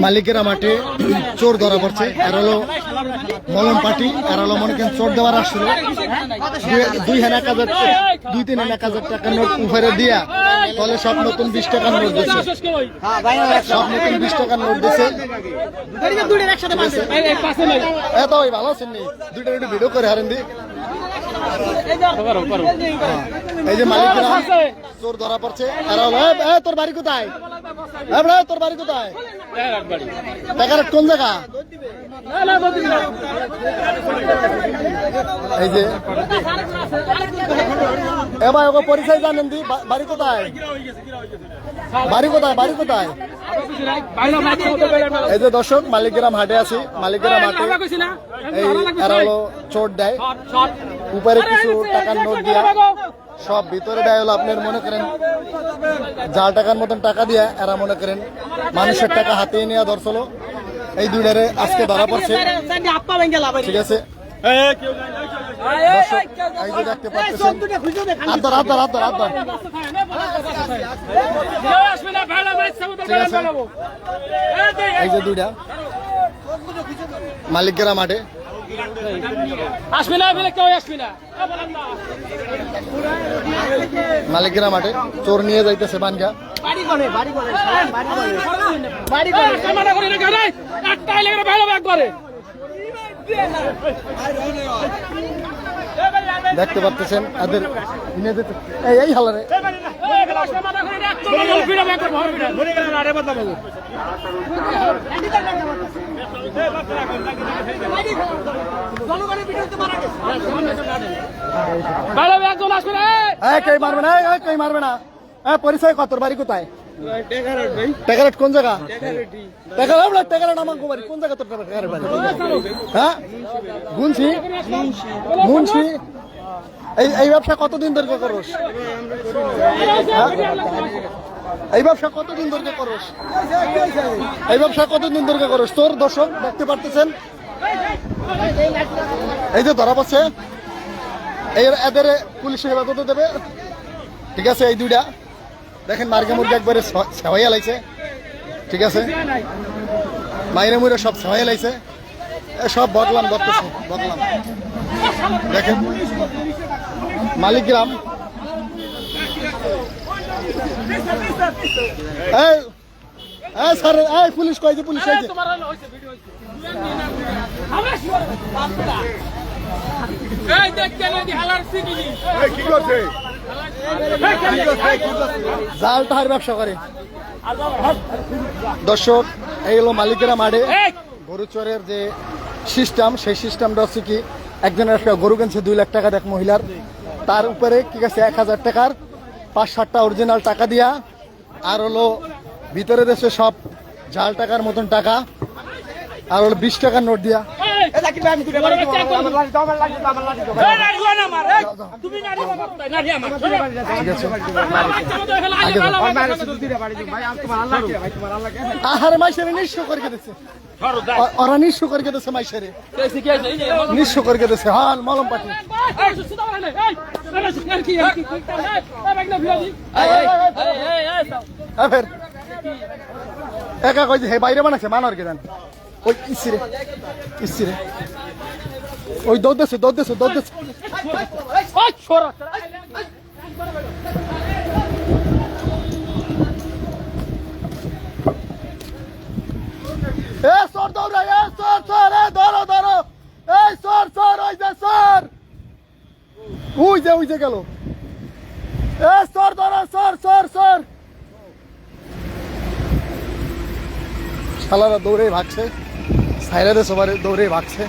মালিকেরা মাঠে চোর ধরা পড়ছে। আর হলো মলম পার্টি, আর হলো মনে করেন চোর দেওয়ার আসছিল 2,000-1,000 টাকার নোট উপরে দিয়া তাহলে সব নতুন 20 টাকার নোট দিচ্ছে, সব নতুন 20 টাকার নোট দিচ্ছে। এত ভালো আছেন নি, দুইটা ভিডিও করে হারেন দি। এই যে মালিকেরা চোর ধরা পড়ছে। আর হলো তোর বাড়ি কোথায়? তোর বাড়ি কোথায়? টাকার কোন জায়গা? এই যে এবার ওকে পরিচয় জানেন দি, বাড়ি কোথায়? বাড়ি কোথায়? বাড়ি কোথায়? এই যে দর্শক, মালিকগ্রাম হাটে আছি। মালিকগ্রাম হাটে এই এরা হলো চোট দেয়, উপরে কিছু টাকার নোট দিয়া সব ভিতরে দেয় হলো আপনার মনে করেন জাল টাকার মতন টাকা দিয়া এরা মনে করেন মানুষের টাকা হাতে নিয়ে ধরছিল। এই দুইটারে আজকে ধরা পড়ছে, ঠিক আছে? এই যে দেখতে পাচ্ছেন, এই যে দুইটা মালিকগ্রাম মাঠে মালিকগ্রাম মাঠে চোর নিয়ে যাইতেছে বানগা। দেখতে পাচ্ছেন এদের এই হালারে মারবে না, কই মারবে না। পরিচয় কত? বাড়ি কোথায়? টেকারেট কোন জায়গা? টেকারেট আমার বাড়ি কোন জায়গা? তোর টেকারেট বাড়ি? হ্যাঁ, গুনছি মুন্সি। এই ব্যবসা কতদিন ধরে করস? এই ব্যবসা কতদিন ধরে করস? এই ব্যবসা কতদিন ধরে করস? তোর দর্শক দেখতে পারতেছেন, এই যে ধরা পড়ছে। এদের পুলিশে হেফাজতে দেবে, ঠিক আছে? এই দুইটা দেখেন মার্গে মুরগে একবারে সেওয়াইয়া লাইছে, ঠিক আছে? মাইরে মুড়ে সব সেওয়াইয়া লাইছে, সব বদলাম ধরতেছে, বদলাম। দেখেন মালিকগ্রাম স্যার, পুলিশ কয়েছে, পুলিশ কয়েছে। জাল টাকার ব্যবসা করে দর্শক। এই হলো মালিকেরা মাঠে গরু চোরের যে সিস্টেম, সেই সিস্টেমটা হচ্ছে কি, একজনের একটা গরু কিনছে 2 লাখ টাকা দেখ মহিলার, তার উপরে কি আছে 1,000 টাকার 5-7টা অরিজিনাল টাকা দিয়া, আর হলো ভিতরে দেশে সব জাল টাকার মতন টাকা, আর হলো 20 টাকার নোট দিয়া। আহারে মাইসেরে নিঃস্ব করে দিচ্ছে, ওরা নিঃস্ব করে দিচ্ছে, মাইসেরে নিঃস্ব করে দিচ্ছে। হ্যাঁ, মলম পাটি একা কইছে হে বাইরে বানাচ্ছে মানর কে জান। ওই ইসিরে ইসিরে ওই দৌড়তেছে দৌড়তেছে দৌড়তেছে। এ সর দৌড়া, এ সর সর, এ ধরো ধরো, এই সর সর, ওই যে সর, ওই যে গেল। এ সর ধরো, সর সর সর। শালারা দৌড়ে ভাগছে, সাইরাদে সবার দৌড়ে ভাগছে।